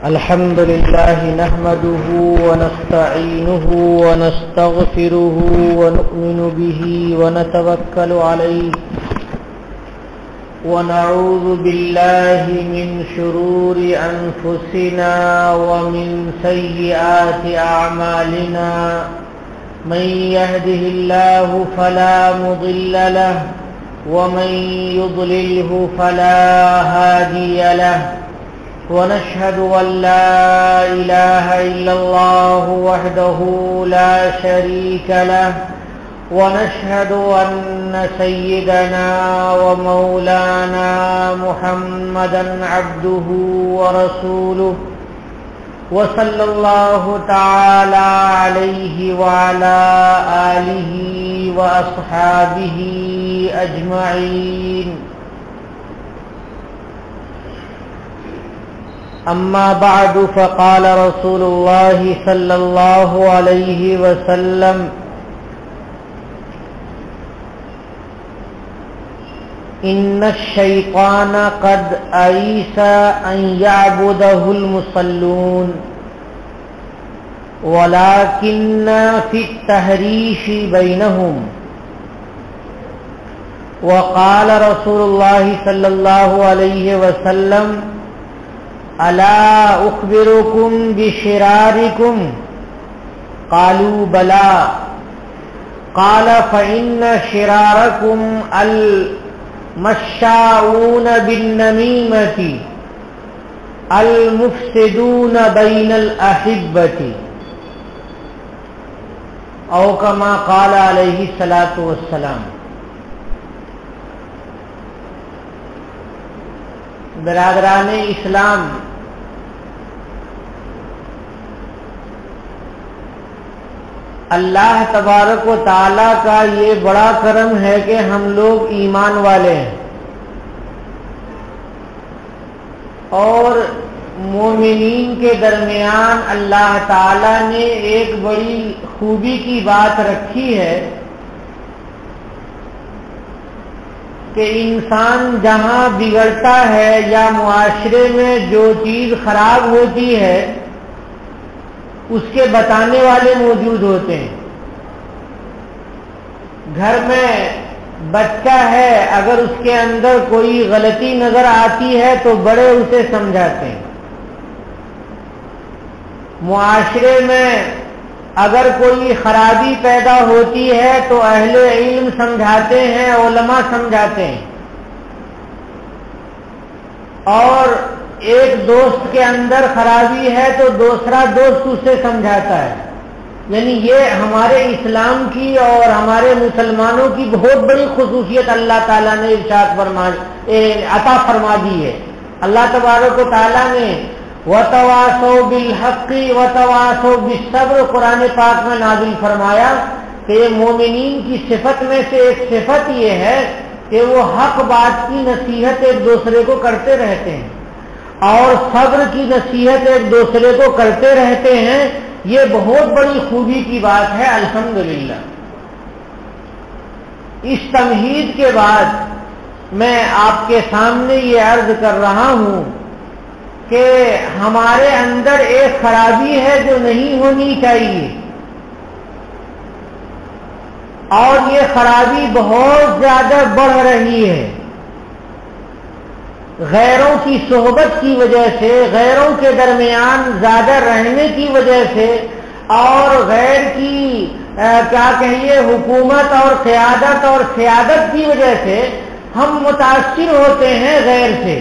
الحمد لله نحمده ونستعينه ونستغفره ونؤمن به ونتوكل عليه ونعوذ بالله من شرور أنفسنا ومن سيئات أعمالنا من يهده الله فلا مضل له ومن يضلله فلا هادي له ونشهد أن لا إله إلا الله وحده لا شريك له ونشهد أن سيدنا ومولانا محمدا عبده ورسوله وصلى الله تعالى عليه وعلى آله وأصحابه أجمعين. أما بعد فقال رسول الله صلى الله عليه وسلم: إن الشيطان قد أيس أن يعبده المصلون ولكن في التهريش بينهم. وقال رسول الله صلى الله عليه وسلم: ألا أخبركم بشراركم؟ قالوا بلى. قال: فإن شراركم المشاؤون بالنميمة المفسدون بين الأحبة، أو كما قال عليه الصلاة والسلام. برادران اسلام، اللہ تبارک و تعالی کا یہ بڑا کرم ہے کہ ہم لوگ ایمان والے ہیں، اور مومنین کے درمیان اللہ تعالی نے ایک بڑی خوبی کی بات رکھی ہے کہ انسان جہاں بگڑتا ہے یا معاشرے میں جو چیز خراب ہوتی ہے اس کے بتانے والے موجود ہوتے ہیں. گھر میں بچہ ہے، اگر اس کے اندر کوئی غلطی نظر آتی ہے تو بڑے اسے سمجھاتے ہیں. معاشرے میں اگر کوئی خرابی پیدا ہوتی ہے تو اہل علم سمجھاتے ہیں، علماء سمجھاتے ہیں. اور ایک دوست کے اندر خرابی ہے تو دوسرا دوست اسے سمجھاتا ہے. یعنی یہ ہمارے اسلام کی اور ہمارے مسلمانوں کی بہت بڑی خصوصیت اللہ تعالیٰ نے عطا فرما دی ہے. اللہ تبارک و تعالیٰ نے وَتَوَاصَوْا بِالْحَقِّ وَتَوَاصَوْا بِالصَّبْرِ قرآن پاک میں نازل فرمایا کہ یہ مومنین کی صفت میں سے ایک صفت یہ ہے کہ وہ حق بات کی نصیحت ایک دوسرے کو کرتے رہتے ہیں اور صبر کی نصیحت ایک دوسرے کو کرتے رہتے ہیں. یہ بہت بڑی خوبی کی بات ہے. الحمدللہ. اس تمہید کے بعد میں آپ کے سامنے یہ عرض کر رہا ہوں کہ ہمارے اندر ایک خرابی ہے جو نہیں ہونی چاہیے، اور یہ خرابی بہت زیادہ بڑھ رہی ہے. غیروں کی صحبت کی وجہ سے، غیروں کے درمیان زیادہ رہنے کی وجہ سے، اور غیر کی حکومت اور قیادت اور سیادت کی وجہ سے ہم متاثر ہوتے ہیں غیر سے.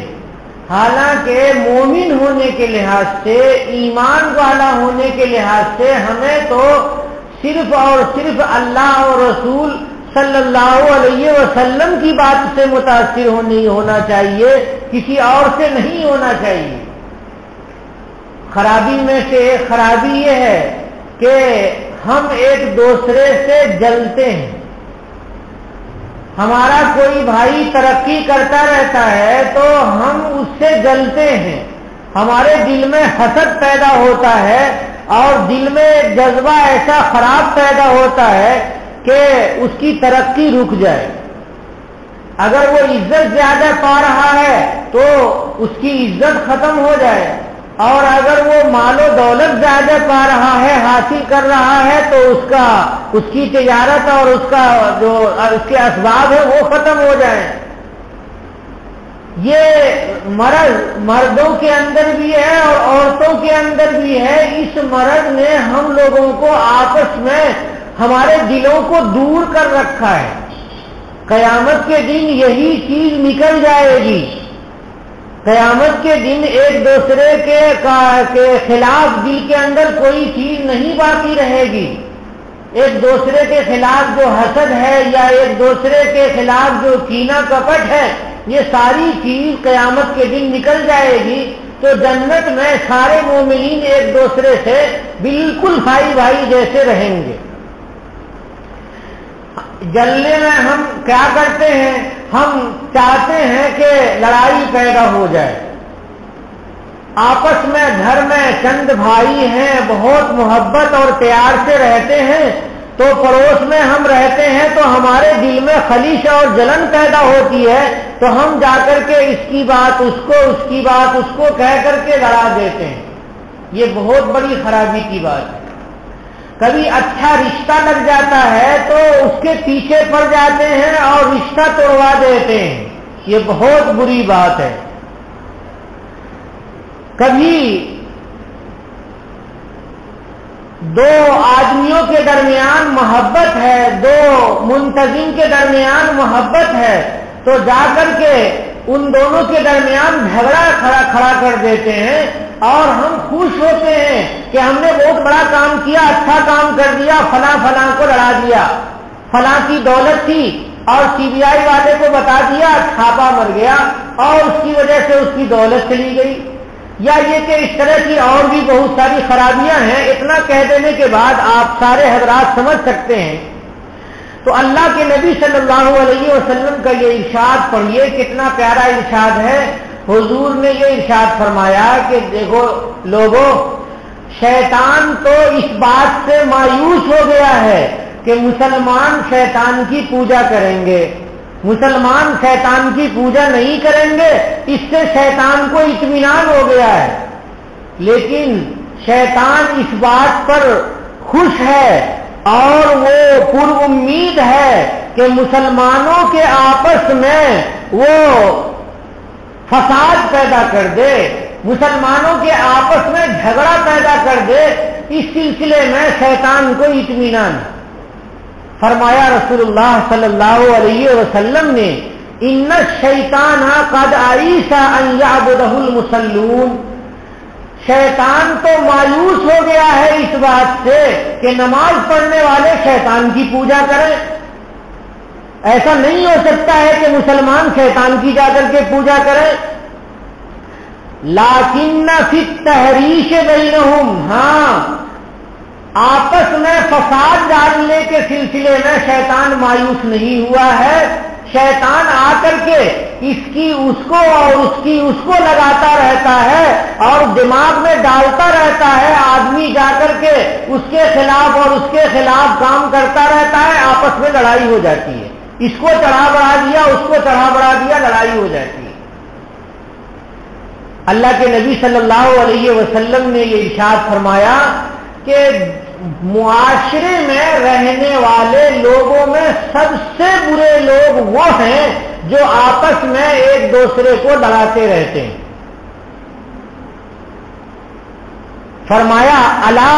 حالانکہ مومن ہونے کے لحاظ سے، ایمان والا ہونے کے لحاظ سے ہمیں تو صرف اور صرف اللہ اور رسول صلی اللہ علیہ وسلم کی بات سے متاثر ہونا چاہیے، کسی اور سے نہیں ہونا چاہیے. خرابی میں سے ایک خرابی یہ ہے کہ ہم ایک دوسرے سے جلتے ہیں. ہمارا کوئی بھائی ترقی کرتا رہتا ہے تو ہم اس سے جلتے ہیں. ہمارے دل میں حسد پیدا ہوتا ہے اور دل میں جذبہ ایسا خراب پیدا ہوتا ہے کہ اس کی ترقی رک جائے. اگر وہ عزت زیادہ پا رہا ہے تو اس کی عزت ختم ہو جائے، اور اگر وہ مال و دولت زیادہ پا رہا ہے، حاصل کر رہا ہے، تو اس کی تجارت اور اس کے اسباب ہے وہ ختم ہو جائیں۔ یہ مرض مردوں کے اندر بھی ہے اور عورتوں کے اندر بھی ہے۔ اس مرض نے ہم لوگوں کو آپس میں ہمارے دلوں کو دور کر رکھا ہے۔ قیامت کے دن یہی چیز نکل جائے گی۔ قیامت کے دن ایک دوسرے کے خلاف دل کے اندر کوئی چیز نہیں باقی رہے گی۔ ایک دوسرے کے خلاف جو حسد ہے یا ایک دوسرے کے خلاف جو کینہ کپٹ ہے، یہ ساری چیز قیامت کے دن نکل جائے گی، تو جنت میں سارے مومنین ایک دوسرے سے بالکل بھائی بھائی جیسے رہیں گے۔ جلنے میں ہم کیا کرتے ہیں؟ ہم چاہتے ہیں کہ لڑائی پیدا ہو جائے۔ آپس میں گھر میں چند بھائی ہیں، بہت محبت اور پیار سے رہتے ہیں، تو پڑوس میں ہم رہتے ہیں تو ہمارے دل میں خلیش اور جلن پیدا ہوتی ہے، تو ہم جا کر کے اس کی بات اس کو، اس کی بات اس کو کہہ کر کے لڑا دیتے ہیں۔ یہ بہت بڑی خرابی کی بات ہے۔ کبھی اچھا رشتہ لگ جاتا ہے تو اس کے پیچھے پڑ جاتے ہیں اور رشتہ توڑوا دیتے ہیں، یہ بہت بری بات ہے۔ کبھی دو آدمیوں کے درمیان محبت ہے، دو منتظم کے درمیان محبت ہے، تو جا کر کے ان دونوں کے درمیان جھگڑا کھڑا کر دیتے ہیں، اور ہم خوش ہوتے ہیں کہ ہم نے بہت بڑا کام کیا، اچھا کام کر دیا، فلاں فلاں کو لڑا دیا، فلاں کی دولت تھی اور سی بی آئی والے کو بتا دیا، چھاپا مر گیا اور اس کی وجہ سے اس کی دولت چلی گئی۔ یا یہ کہ اس طرح کی اور بھی بہت ساری خرابیاں ہیں۔ اتنا کہہ دینے کے بعد آپ سارے حضرات سمجھ سکتے ہیں۔ تو اللہ کے نبی صلی اللہ علیہ وسلم کا یہ ارشاد پڑھیے، کتنا پیارا ارشاد ہے۔ حضور نے یہ ارشاد فرمایا کہ دیکھو لوگوں، شیطان تو اس بات سے مایوس ہو گیا ہے کہ مسلمان شیطان کی پوجا کریں گے، مسلمان شیطان کی پوجا نہیں کریں گے، اس سے شیطان کو اطمینان ہو گیا ہے۔ لیکن شیطان اس بات پر خوش ہے اور وہ پر امید ہے کہ مسلمانوں کے آپس میں وہ فساد پیدا کر دے، مسلمانوں کے آپس میں جھگڑا پیدا کر دے۔ اس سلسلے میں شیطان کو اطمینان فرمایا رسول اللہ صلی اللہ علیہ وسلم نے، ان الشیطان قد ایس ان یعبدہ المصلون، شیطان تو مایوس ہو گیا ہے اس بات سے کہ نماز پڑھنے والے شیطان کی پوجا کریں۔ ایسا نہیں ہو سکتا ہے کہ مسلمان شیطان کی جا کر کے پوجا کریں۔ لیکن فی التحریش بینہم، ہاں آپس میں فساد ڈالنے کے سلسلے میں شیطان مایوس نہیں ہوا ہے۔ شیطان آ کر کے اس کی اس کو اور اس کی اس کو لگاتا رہتا ہے اور دماغ میں ڈالتا رہتا ہے، آدمی جا کر کے اس کے خلاف اور اس کے خلاف کام کرتا رہتا ہے، آپس میں لڑائی ہو جاتی ہے، اس کو چڑھا بڑھا دیا، اس کو چڑھا بڑھا دیا، لڑائی ہو جاتی ہے۔ اللہ کے نبی صلی اللہ علیہ وسلم نے یہ ارشاد فرمایا کہ معاشرے میں رہنے والے لوگوں میں سب سے برے لوگ وہ ہیں جو آپس میں ایک دوسرے کو لڑاتے رہتے ہیں۔ فرمایا الا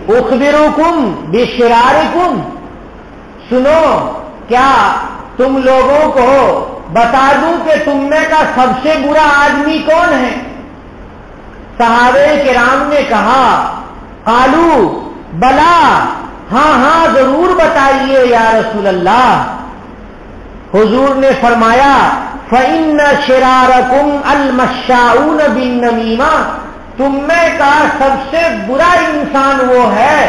اخبرکم بشرارکم، سنو کیا تم لوگوں کو بتا دوں کہ تم میں کا سب سے برا آدمی کون ہے؟ صحابہ کرام نے کہا قالو بلا، ہاں ہاں ضرور بتائیے یا رسول اللہ۔ حضور نے فرمایا فَإِنَّ شِرَارَكُمْ الْمَشَّاؤُونَ بِالنَّمِيمَةِ، تم میں کا سب سے برا انسان وہ ہے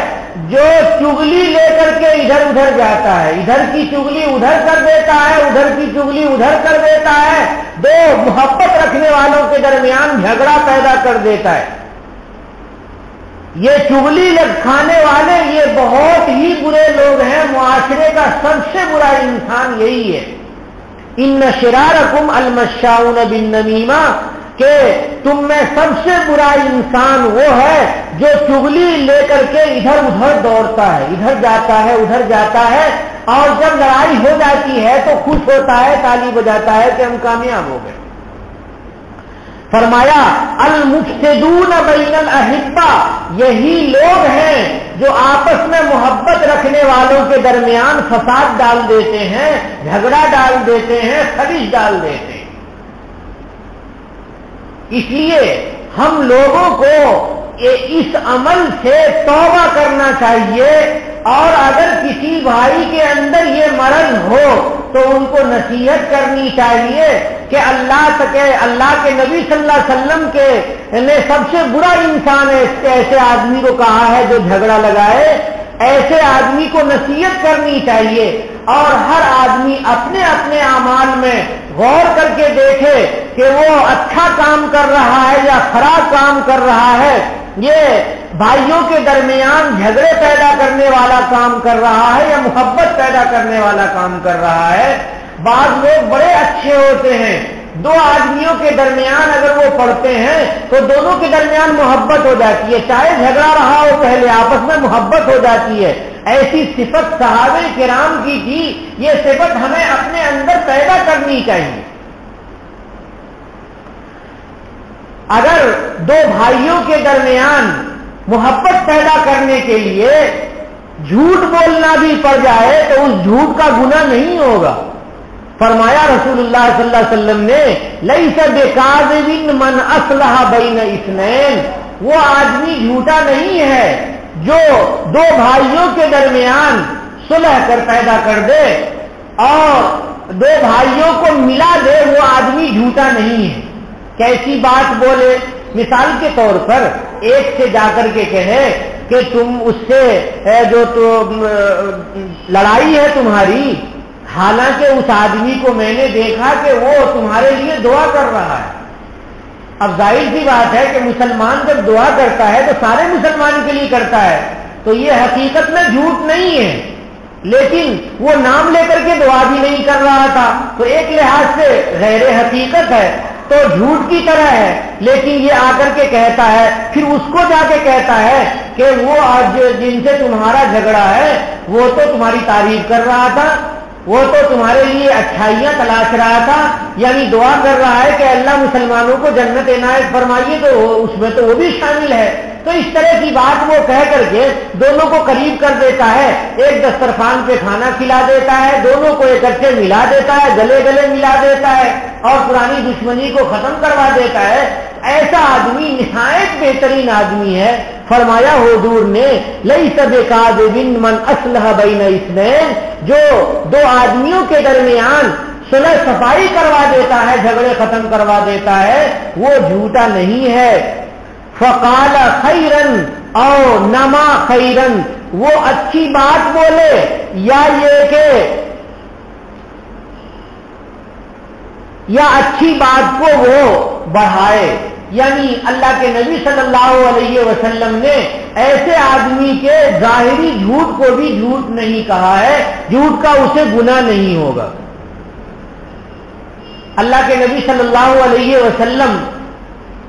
جو چغلی لے کر کے ادھر ادھر جاتا ہے، ادھر کی چغلی ادھر کر دیتا ہے، ادھر کی چغلی ادھر کر دیتا ہے، دو محبت رکھنے والوں کے درمیان جھگڑا پیدا کر دیتا ہے۔ یہ چغلی کھانے والے یہ بہت ہی برے لوگ ہیں، معاشرے کا سب سے برا انسان یہی ہے۔ ان شرارکم المشاؤن بالنمیمہ، کہ تم میں سب سے برا انسان وہ ہے جو چغلی لے کر کے ادھر ادھر دوڑتا ہے، ادھر جاتا ہے ادھر جاتا ہے، اور جب لڑائی ہو جاتی ہے تو خوش ہوتا ہے، تالی بجاتا ہے کہ ہم کامیاب ہو گئے۔ فرمایا المفسدون بین الاحبہ، یہی لوگ ہیں جو آپس میں محبت رکھنے والوں کے درمیان فساد ڈال دیتے ہیں، جھگڑا ڈال دیتے ہیں، خلیج ڈال دیتے ہیں۔ اس لیے ہم لوگوں کو اس عمل سے توبہ کرنا چاہیے، اور اگر کسی بھائی کے اندر یہ مرض ہو تو ان کو نصیحت کرنی چاہیے کہ اللہ کے نبی صلی اللہ علیہ وسلم کے نے سب سے برا انسان ہے ایسے آدمی کو کہا ہے جو جھگڑا لگائے، ایسے آدمی کو نصیحت کرنی چاہیے، اور ہر آدمی اپنے اپنے اعمال میں غور کر کے دیکھے کہ وہ اچھا کام کر رہا ہے یا خراب کام کر رہا ہے، یہ بھائیوں کے درمیان جھگڑے پیدا کرنے والا کام کر رہا ہے یا محبت پیدا کرنے والا کام کر رہا ہے۔ بعض لوگ بڑے اچھے ہوتے ہیں، دو آدمیوں کے درمیان اگر وہ پڑھتے ہیں تو دونوں کے درمیان محبت ہو جاتی ہے، چاہے جھگڑا رہا ہو پہلے آپس میں محبت ہو جاتی ہے۔ ایسی صفت صحابہ کرام کی تھی، یہ صفت ہمیں اپنے اندر پیدا کرنی چاہیے۔ اگر دو بھائیوں کے درمیان محبت پیدا کرنے کے لیے جھوٹ بولنا بھی پڑ جائے تو اس جھوٹ کا گناہ نہیں ہوگا۔ فرمایا رسول اللہ صلی اللہ علیہ وسلم نے لیس بکاذب من اصلح بین اثنین، وہ آدمی جھوٹا نہیں ہے جو دو بھائیوں کے درمیان صلح کر پیدا کر دے اور دو بھائیوں کو ملا دے، وہ آدمی جھوٹا نہیں ہے۔ کیسی بات بولے؟ مثال کے طور پر ایک سے جا کر کے کہے کہ تم اس سے جو لڑائی ہے تمہاری، حالانکہ اس آدمی کو میں نے دیکھا کہ وہ تمہارے لیے دعا کر رہا ہے۔ اب ظاہر سی بات ہے کہ مسلمان جب دعا کرتا ہے تو سارے مسلمان کے لیے کرتا ہے، تو یہ حقیقت میں جھوٹ نہیں ہے، لیکن وہ نام لے کر کے دعا بھی نہیں کر رہا تھا، تو ایک لحاظ سے غیر حقیقت ہے، تو جھوٹ کی طرح ہے۔ لیکن یہ آ کر کے کہتا ہے، پھر اس کو جا کے کہتا ہے کہ وہ آج جن سے تمہارا جھگڑا ہے وہ تو تمہاری تعریف کر رہا تھا، وہ تو تمہارے لیے اچھائیاں تلاش رہا تھا، یعنی دعا کر رہا ہے کہ اللہ مسلمانوں کو جنت عنایت فرمائیے، تو اس میں تو وہ بھی شامل ہے۔ تو اس طرح کی بات وہ کہہ کر کے دونوں کو قریب کر دیتا ہے، ایک دسترخوان پہ کھانا کھلا دیتا ہے، دونوں کو اکٹھے ملا دیتا ہے، گلے گلے ملا دیتا ہے، اور پرانی دشمنی کو ختم کروا دیتا ہے۔ ایسا آدمی نہایت بہترین آدمی ہے۔ فرمایا حضور نے لیس بکاذب من اصلح بین اثنین، جو دو آدمیوں کے درمیان صلح صفائی کروا دیتا ہے، جھگڑے ختم کروا دیتا ہے، وہ جھوٹا نہیں ہے۔ فقال خیرن او نما خیرن، وہ اچھی بات بولے یا یہ کہ یا اچھی بات کو وہ بڑھائے، یعنی اللہ کے نبی صلی اللہ علیہ وسلم نے ایسے آدمی کے ظاہری جھوٹ کو بھی جھوٹ نہیں کہا ہے، جھوٹ کا اسے گناہ نہیں ہوگا۔ اللہ کے نبی صلی اللہ علیہ وسلم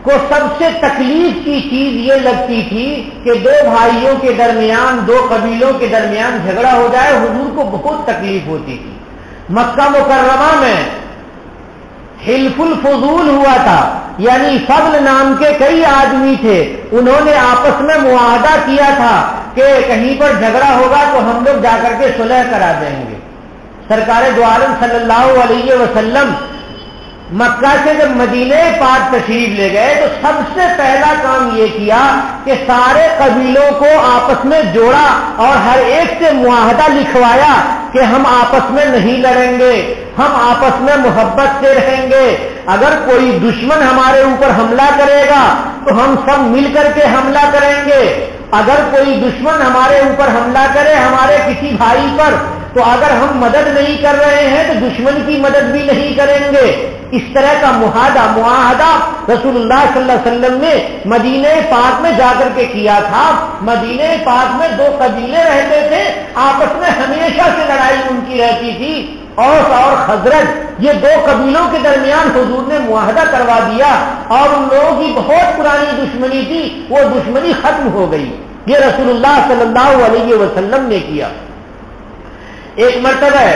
کو سب سے تکلیف کی چیز یہ لگتی تھی کہ دو بھائیوں کے درمیان، دو قبیلوں کے درمیان جھگڑا ہو جائے، حضور کو بہت تکلیف ہوتی تھی۔ مکہ مکرمہ میں حلف الفضول ہوا تھا، یعنی فضل نام کے کئی آدمی تھے، انہوں نے آپس میں معاہدہ کیا تھا کہ کہیں پر جھگڑا ہوگا تو ہم لوگ جا کر کے صلح کرا دیں گے۔ سرکار دو عالم صلی اللہ علیہ وسلم مکہ سے جب مدینہ پاک تشریف لے گئے تو سب سے پہلا کام یہ کیا کہ سارے قبیلوں کو آپس میں جوڑا اور ہر ایک سے معاہدہ لکھوایا کہ ہم آپس میں نہیں لڑیں گے، ہم آپس میں محبت سے رہیں گے، اگر کوئی دشمن ہمارے اوپر حملہ کرے گا تو ہم سب مل کر کے حملہ کریں گے، اگر کوئی دشمن ہمارے اوپر حملہ کرے ہمارے کسی بھائی پر تو اگر ہم مدد نہیں کر رہے ہیں تو دشمن کی مدد بھی نہیں کریں گے۔ اس طرح کا معاہدہ رسول اللہ صلی اللہ علیہ وسلم نے مدینہ پاک میں جا کر کے کیا تھا۔ مدینہ پاک میں دو قبیلے رہتے تھے، آپس میں ہمیشہ سے لڑائی ان کی رہتی تھی، اوس اور خزرج، یہ دو قبیلوں کے درمیان حضور نے معاہدہ کروا دیا اور ان لوگوں کی بہت پرانی دشمنی تھی، وہ دشمنی ختم ہو گئی. یہ رسول اللہ صلی اللہ علیہ وسلم نے کیا. ایک مرتبہ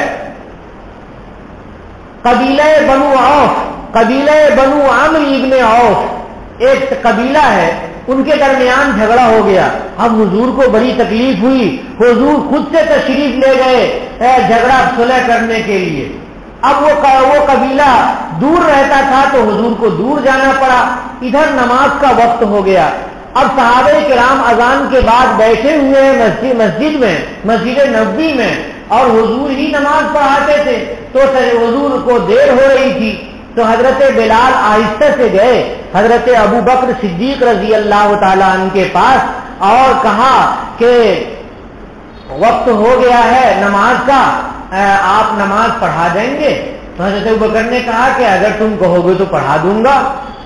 قبیلہ بنو عوف، قبیلہ بنو عامر ابن عوف ایک قبیلہ ہے، ان کے درمیان جھگڑا ہو گیا. اب حضور کو بڑی تکلیف ہوئی، حضور خود سے تشریف لے گئے جھگڑا صلح کرنے کے لیے. اب وہ قبیلہ دور رہتا تھا تو حضور کو دور جانا پڑا. ادھر نماز کا وقت ہو گیا. اب صحابہ کرام اذان کے بعد بیٹھے ہوئے ہیں مسجد میں، مسجد نبوی میں، اور حضور ہی نماز پڑھاتے تھے تو حضور کو دیر ہو رہی تھی. تو حضرت بلال آہستہ سے گئے حضرت ابو بکر صدیق رضی اللہ تعالیٰ عنہ کے پاس اور کہا کہ وقت ہو گیا ہے نماز کا، آپ نماز پڑھا دیں گے؟ تو حضرت ابو بکر نے کہا کہ اگر تم کہو گے تو پڑھا دوں گا.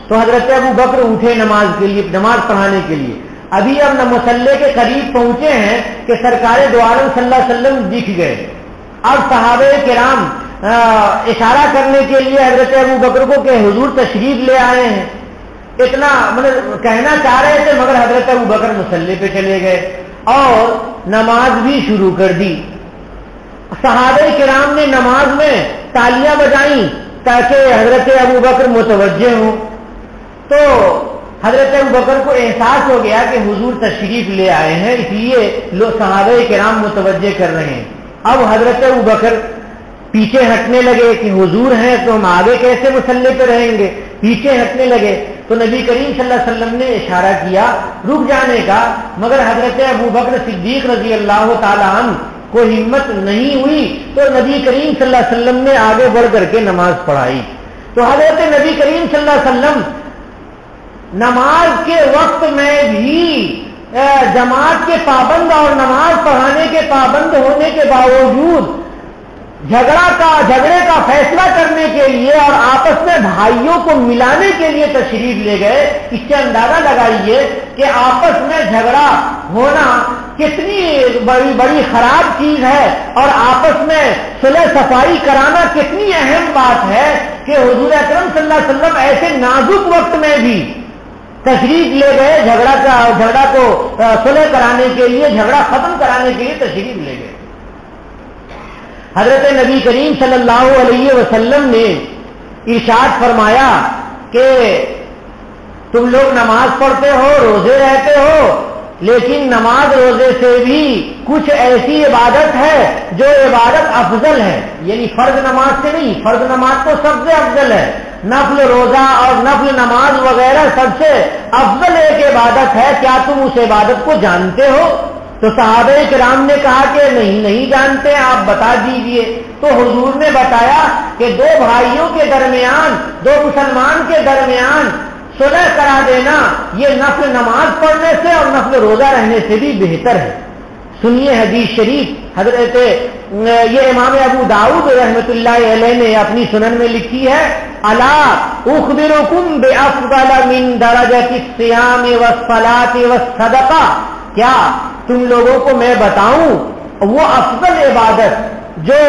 تو حضرت ابو بکر اٹھے نماز کے لیے، نماز پڑھانے کے لیے. ابھی اب مصلی کے قریب پہنچے ہیں کہ سرکار دو عالم صلی اللہ علیہ وسلم دکھ گئے. اب صحابہ کرام اشارہ کرنے کے لیے حضرت ابو بکر کو کہ حضور تشریف لے آئے ہیں، اتنا مطلب کہنا چاہ رہے تھے، مگر حضرت ابو بکر مصلی پہ چلے گئے اور نماز بھی شروع کر دی. صحابہ کرام نے نماز میں تالیاں بجائیں تاکہ حضرت ابو بکر متوجہ ہوں. تو حضرت ابو بکر کو احساس ہو گیا کہ حضور تشریف لے آئے ہیں، اس لیے صحابہ کرام متوجہ کر رہے ہیں. اب حضرت ابو بکر پیچھے ہٹنے لگے کہ حضور ہیں تو ہم آگے کیسے مصلی پہ رہیں گے، پیچھے ہٹنے لگے. تو نبی کریم صلی اللہ علیہ وسلم نے اشارہ کیا رک جانے کا، مگر حضرت ابو بکر صدیق رضی اللہ تعالیٰ عنہ کو ہمت نہیں ہوئی تو نبی کریم صلی اللہ علیہ وسلم نے آگے بڑھ کر کے نماز پڑھائی. تو حضرت نبی کریم صلی اللہ علیہ وسلم نماز کے وقت میں بھی جماعت کے پابند اور نماز پڑھانے کے پابند ہونے کے باوجود جھگڑے کا فیصلہ کرنے کے لیے اور آپس میں بھائیوں کو ملانے کے لیے تشریف لے گئے. اس سے اندازہ لگائیے کہ آپس میں جھگڑا ہونا کتنی بڑی خراب چیز ہے اور آپس میں صلح صفائی کرانا کتنی اہم بات ہے کہ حضور اکرم صلی اللہ علیہ وسلم ایسے نازک وقت میں بھی تشریف لے گئے، جھگڑا کو صلح کرانے کے لیے، جھگڑا ختم کرانے کے لیے تشریف لے گئے. حضرت نبی کریم صلی اللہ علیہ وسلم نے ارشاد فرمایا کہ تم لوگ نماز پڑھتے ہو، روزے رہتے ہو، لیکن نماز روزے سے بھی کچھ ایسی عبادت ہے جو عبادت افضل ہے، یعنی فرض نماز سے نہیں، فرض نماز تو سب سے افضل ہے، نفل روزہ اور نفل نماز وغیرہ سب سے افضل ایک عبادت ہے، کیا تم اس عبادت کو جانتے ہو؟ تو صحابہ کرام نے کہا کہ نہیں جانتے، آپ بتا دیجئے. تو حضور نے بتایا کہ دو بھائیوں کے درمیان، دو مسلمان کے درمیان صلح کرا دینا یہ نفل نماز پڑھنے سے اور نفل روزہ رہنے سے بھی بہتر ہے. سنیے حدیث شریف، حضرت یہ امام ابو داؤد رحمۃ اللہ علیہ نے اپنی سنن میں لکھی ہے، الا اخبرکم بافضل من درجۃ الصیام والصلاۃ والصدقہ، کیا تم لوگوں کو میں بتاؤں وہ افضل عبادت جو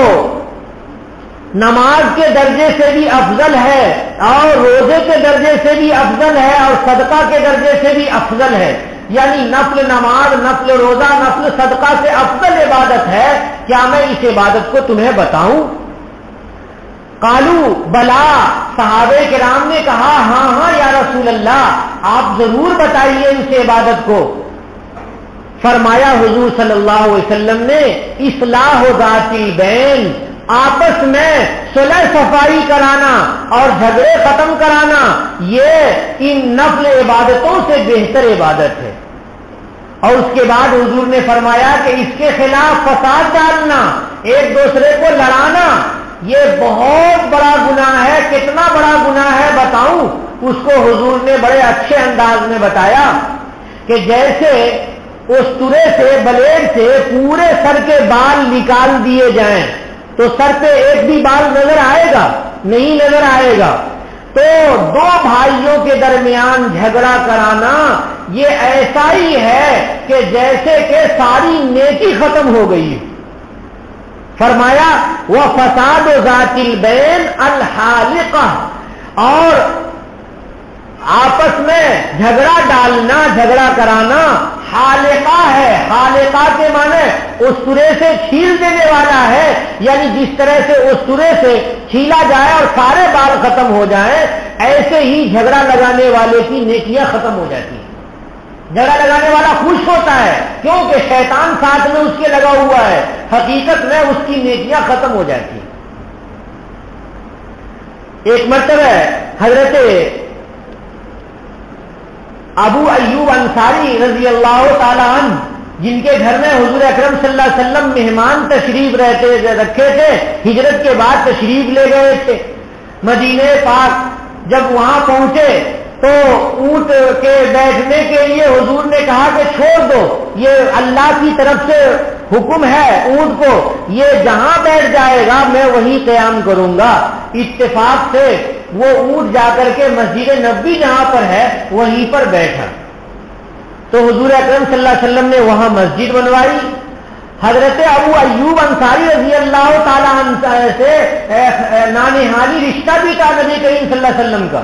نماز کے درجے سے بھی افضل ہے اور روزے کے درجے سے بھی افضل ہے اور صدقہ کے درجے سے بھی افضل ہے، یعنی نفل نماز، نفل روزہ، نفل صدقہ سے افضل عبادت ہے، کیا میں اس عبادت کو تمہیں بتاؤں؟ قالوا بلا، صحابہ کرام نے کہا ہاں یا رسول اللہ، آپ ضرور بتائیے اس عبادت کو. فرمایا حضور صلی اللہ علیہ وسلم نے، اصلاح ذات البین، آپس میں صلح صفائی کرانا اور جھگڑے ختم کرانا، یہ ان نفل عبادتوں سے بہتر عبادت ہے. اور اس کے بعد حضور نے فرمایا کہ اس کے خلاف فساد ڈالنا، ایک دوسرے کو لڑانا، یہ بہت بڑا گناہ ہے. کتنا بڑا گناہ ہے بتاؤں؟ اس کو حضور نے بڑے اچھے انداز میں بتایا کہ جیسے اس ترے سے، بلیڈ سے پورے سر کے بال نکال دیے جائیں تو سر پہ ایک بھی بال نظر آئے گا؟ نہیں نظر آئے گا. تو دو بھائیوں کے درمیان جھگڑا کرانا یہ ایسا ہی ہے کہ جیسے کہ ساری نیکی ختم ہو گئی. فرمایا وَفَسَادُ ذَاتِ الْبَيْنِ الْحَالِقَةُ، اور آپس میں جھگڑا ڈالنا، جھگڑا کرانا حالقہ ہے۔ حالقہ کے معنی اسطورے سے چھیل دینے والا ہے، یعنی جس طرح سے اسطورے سے چھیلا جائے اور سارے بال ختم ہو جائیں، ایسے ہی جھگڑا لگانے والے کی نیکیاں ختم ہو جاتی ہیں۔ جھگڑا لگانے والا خوش ہوتا ہے کیونکہ شیطان ساتھ میں اس کے لگا ہوا ہے، حقیقت میں اس کی نیکیاں ختم ہو جاتی ہیں۔ ایک مرتبہ حضرت ابو ایوب انصاری رضی اللہ تعالی عنہ، جن کے گھر میں حضور اکرم صلی اللہ علیہ وسلم مہمان تشریف رکھے تھے، ہجرت کے بعد تشریف لے گئے تھے مدینہ پاک، جب وہاں پہنچے تو اونٹ کے بیٹھنے کے لیے حضور نے کہا کہ چھوڑ دو، یہ اللہ کی طرف سے حکم ہے اونٹ کو، یہ جہاں بیٹھ جائے گا میں وہیں قیام کروں گا۔ اتفاق سے وہ اونٹ جا کر کے مسجد نبوی جہاں پر ہے وہیں پر بیٹھا، تو حضور اکرم صلی اللہ علیہ وسلم نے وہاں مسجد بنوائی۔ حضرت ابو ایوب انصاری رضی اللہ تعالیٰ عنہ سے نانہانی رشتہ بھی تھا نبی کریم صلی اللہ علیہ وسلم کا۔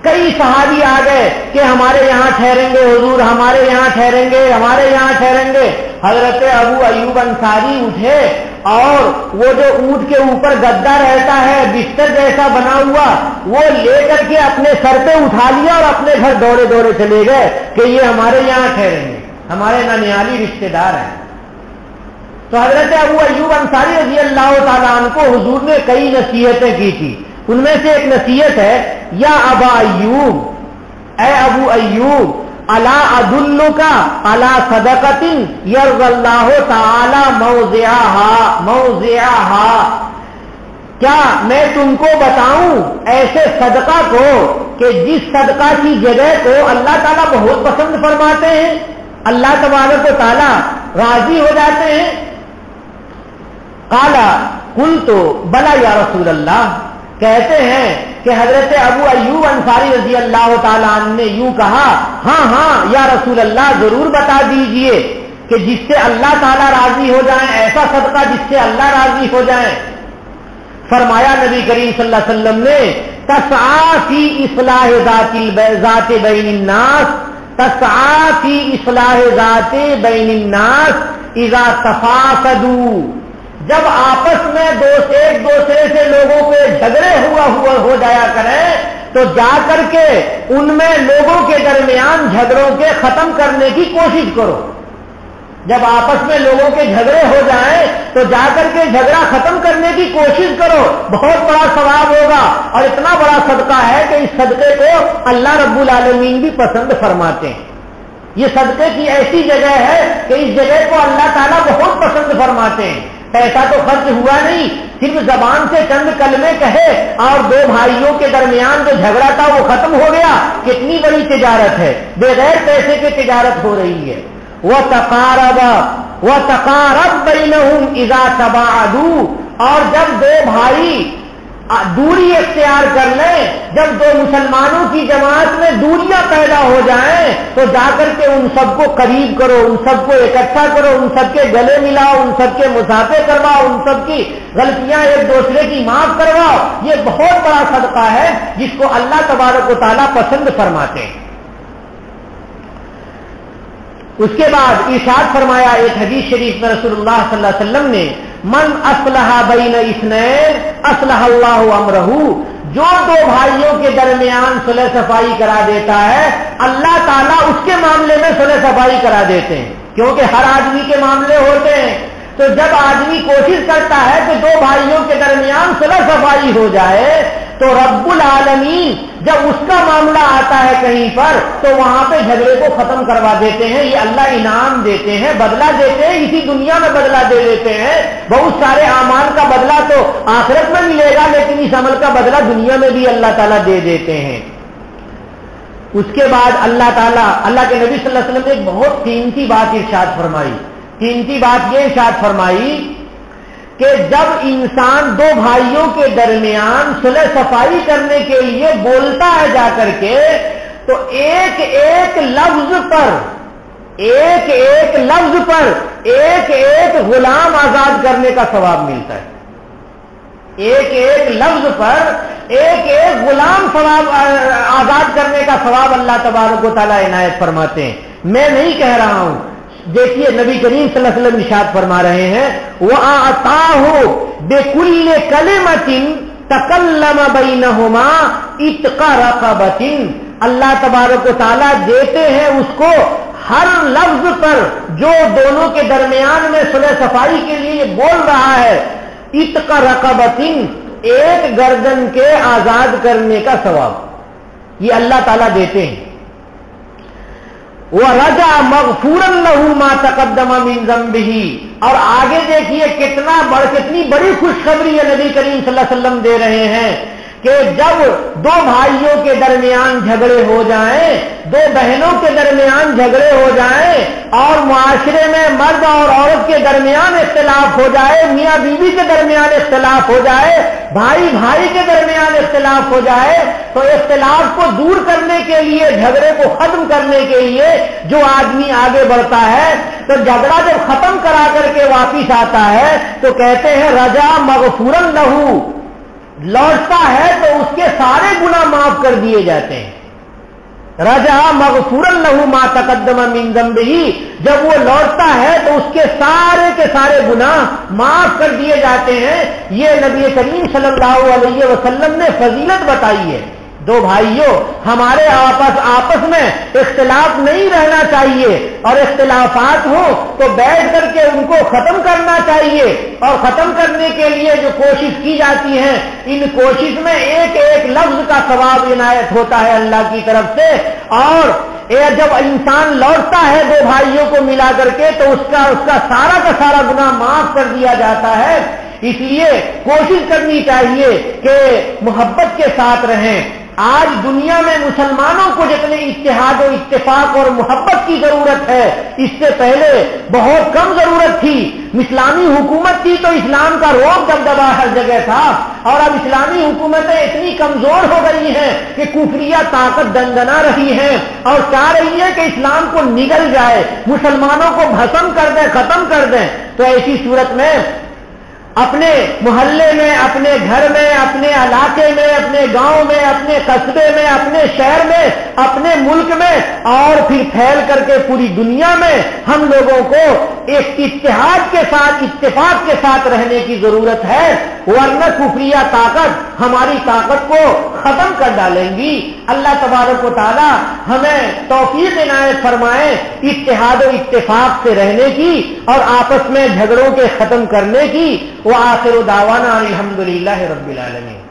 کئی صحابی آ گئے کہ ہمارے یہاں ٹھہریں گے حضور، ہمارے یہاں ٹھہریں گے، ہمارے یہاں ٹھہریں گے۔ حضرت ابو ایوب انصاری اٹھے اور وہ جو اونٹ کے اوپر گدا رہتا ہے بستر جیسا بنا ہوا، وہ لے کر کے اپنے سر پہ اٹھا لیا اور اپنے گھر دوڑے دوڑے چلے گئے کہ یہ ہمارے یہاں ٹھہریں گے، ہمارے ننیالی رشتے دار ہیں۔ تو حضرت ابو ایوب انصاری رضی اللہ تعالیٰ عنہ کو حضور نے کئی نصیحتیں کی تھی، ان میں سے ایک نصیحت ہے یا ابا ایوب، اے ابو ایوب، الا ادلک علی صدقۃ یرضی اللہ تعالی موضعها، کیا میں تم کو بتاؤں ایسے صدقہ کو کہ جس صدقہ کی جگہ کو اللہ تعالیٰ بہت پسند فرماتے ہیں، اللہ تبارک و تعالی راضی ہو جاتے ہیں؟ قال قلت بلا یا رسول اللہ، کہتے ہیں کہ حضرت ابو ایوب انصاری رضی اللہ تعالیٰ عنہ نے یوں کہا، ہاں ہاں یا رسول اللہ ضرور بتا دیجئے کہ جس سے اللہ تعالیٰ راضی ہو جائیں، ایسا صدقہ جس سے اللہ راضی ہو جائیں۔ فرمایا نبی کریم صلی اللہ علیہ وسلم نے تسعى فی اصلاح ذات بین الناس، تسعى فی اصلاح ذات بین الناس اذا تفاسدوا، جب آپس میں ایک دوسرے سے لوگوں کے جھگڑے ہو جایا کریں تو جا کر کے ان میں لوگوں کے درمیان جھگڑوں کے ختم کرنے کی کوشش کرو۔ جب آپس میں لوگوں کے جھگڑے ہو جائیں تو جا کر کے جھگڑا ختم کرنے کی کوشش کرو، بہت بڑا ثواب ہوگا اور اتنا بڑا صدقہ ہے کہ اس صدقے کو اللہ رب العالمین بھی پسند فرماتے ہیں۔ یہ صدقے کی ایسی جگہ ہے کہ اس جگہ کو اللہ تعالیٰ بہت پسند فرماتے ہیں۔ پیسہ تو خرچ ہوا نہیں، صرف زبان سے چند کلمے کہے اور دو بھائیوں کے درمیان جو جھگڑا تھا وہ ختم ہو گیا، کتنی بڑی تجارت ہے، بغیر پیسے کی تجارت ہو رہی ہے۔ وَتَقَارَبْ بَيْنَهُمْ إِذَا تَبَاعَدُوا، اور جب دو بھائی دوری اختیار کر لیں، جب دو مسلمانوں کی جماعت میں دوریاں پیدا ہو جائیں تو جا کر کے ان سب کو قریب کرو، ان سب کو اکٹھا کرو، ان سب کے گلے ملاؤ، ان سب کے مصافحے کرواؤ، ان سب کی غلطیاں ایک دوسرے کی معاف کرواؤ۔ یہ بہت بڑا صدقہ ہے جس کو اللہ تبارک و تعالیٰ پسند فرماتے ہیں۔ اس کے بعد ارشاد فرمایا ایک حدیث شریف میں رسول اللہ صلی اللہ علیہ وسلم نے، من اصلح بین اثنین اصلح اللہ امرہ، جو دو بھائیوں کے درمیان صلح صفائی کرا دیتا ہے اللہ تعالیٰ اس کے معاملے میں صلح صفائی کرا دیتے ہیں، کیونکہ ہر آدمی کے معاملے ہوتے ہیں۔ تو جب آدمی کوشش کرتا ہے کہ دو بھائیوں کے درمیان صلح صفائی ہو جائے تو رب العالمین جب اس کا معاملہ آتا ہے کہیں پر تو وہاں پہ جھگڑے کو ختم کروا دیتے ہیں۔ یہ اللہ انعام دیتے ہیں، بدلہ دیتے ہیں، اسی دنیا میں بدلہ دے دیتے ہیں۔ بہت سارے اعمال کا بدلہ تو آخرت میں ملے گا، لیکن اس عمل کا بدلہ دنیا میں بھی اللہ تعالیٰ دے دیتے ہیں۔ اس کے بعد اللہ تعالیٰ، اللہ کے نبی صلی اللہ علیہ وسلم نے ایک بہت قیمتی بات ارشاد فرمائی۔ قیمتی بات یہ ارشاد فرمائی کہ جب انسان دو بھائیوں کے درمیان صلح صفائی کرنے کے لیے بولتا ہے جا کر کے تو ایک ایک لفظ پر ایک ایک لفظ پر ایک ایک غلام آزاد کرنے کا ثواب ملتا ہے. ایک ایک لفظ پر ایک ایک غلام ثواب آزاد کرنے کا ثواب اللہ تبارک و تعالیٰ عنایت فرماتے ہیں. میں نہیں کہہ رہا ہوں. دیکھیے نبی کریم صلی اللہ علیہ وسلم ارشاد فرما رہے ہیں وَأَعْطَاهُ بِكُلِّ كَلِمَةٍ تَكَلَّمَ بَيْنَهُمَا عِتْقَ رَقَبَةٍ. اللہ تبارک و تعالیٰ دیتے ہیں اس کو ہر لفظ پر جو دونوں کے درمیان میں صلح صفائی کے لیے بول رہا ہے عِتْقَ رَقَبَةٍ ایک گردن کے آزاد کرنے کا ثواب یہ اللہ تعالیٰ دیتے ہیں. وَرَجَعَ مَغْفُورًا لَهُ مَا تَقَدَّمَ مِنْ ذَنبِهِ. اور آگے دیکھیے کتنی بڑی خوشخبری ہے نبی کریم صلی اللہ علیہ وسلم دے رہے ہیں کہ جب دو بھائیوں کے درمیان جھگڑے ہو جائیں, دو بہنوں کے درمیان جھگڑے ہو جائیں اور معاشرے میں مرد اور عورت کے درمیان اختلاف ہو جائے, میاں بیوی کے درمیان اختلاف ہو جائے, بھائی بھائی کے درمیان اختلاف ہو جائے, تو اختلاف کو دور کرنے کے لیے, جھگڑے کو ختم کرنے کے لیے جو آدمی آگے بڑھتا ہے تو جھگڑا جب ختم کرا کر کے واپس آتا ہے تو کہتے ہیں رجا مغفورن لہو, لوٹتا ہے تو اس کے سارے گناہ معاف کر دیے جاتے ہیں. رجا مغفورن لہو ما تقدم من ذنبہ, جب وہ لوٹتا ہے تو اس کے سارے گناہ معاف کر دیے جاتے ہیں. یہ نبی کریم صلی اللہ علیہ وسلم نے فضیلت بتائی ہے. دو بھائیوں ہمارے آپس میں اختلاف نہیں رہنا چاہیے اور اختلافات ہوں تو بیٹھ کر کے ان کو ختم کرنا چاہیے, اور ختم کرنے کے لیے جو کوشش کی جاتی ہے ان کوشش میں ایک ایک لفظ کا ثواب عنایت ہوتا ہے اللہ کی طرف سے. اور جب انسان لوٹتا ہے دو بھائیوں کو ملا کر کے تو اس کا سارا گناہ معاف کر دیا جاتا ہے. اس لیے کوشش کرنی چاہیے کہ محبت کے ساتھ رہیں. آج دنیا میں مسلمانوں کو جتنے اتحاد و اتفاق اور محبت کی ضرورت ہے اس سے پہلے بہت کم ضرورت تھی. اسلامی حکومت تھی تو اسلام کا روب دبدبا ہر جگہ تھا, اور اب اسلامی حکومتیں اتنی کمزور ہو گئی ہیں کہ کفریہ طاقت دندنا رہی ہیں اور چاہ رہی ہے کہ اسلام کو نگل جائے, مسلمانوں کو بھسم کر دیں, ختم کر دیں. تو ایسی صورت میں اپنے محلے میں, اپنے گھر میں, اپنے علاقے میں, اپنے گاؤں میں, اپنے قصبے میں, اپنے شہر میں, اپنے ملک میں اور پھر پھیل کر کے پوری دنیا میں ہم لوگوں کو ایک اتحاد کے ساتھ, اتفاق کے ساتھ رہنے کی ضرورت ہے, ورنہ کفریہ طاقت ہماری طاقت کو ختم کر ڈالیں گی. اللہ تبارک و تعالی ہمیں توفیق عنایت فرمائے اتحاد و اتفاق سے رہنے کی اور آپس میں جھگڑوں کے ختم کرنے کی. وآخر دعوانا الحمدللہ رب العالمین.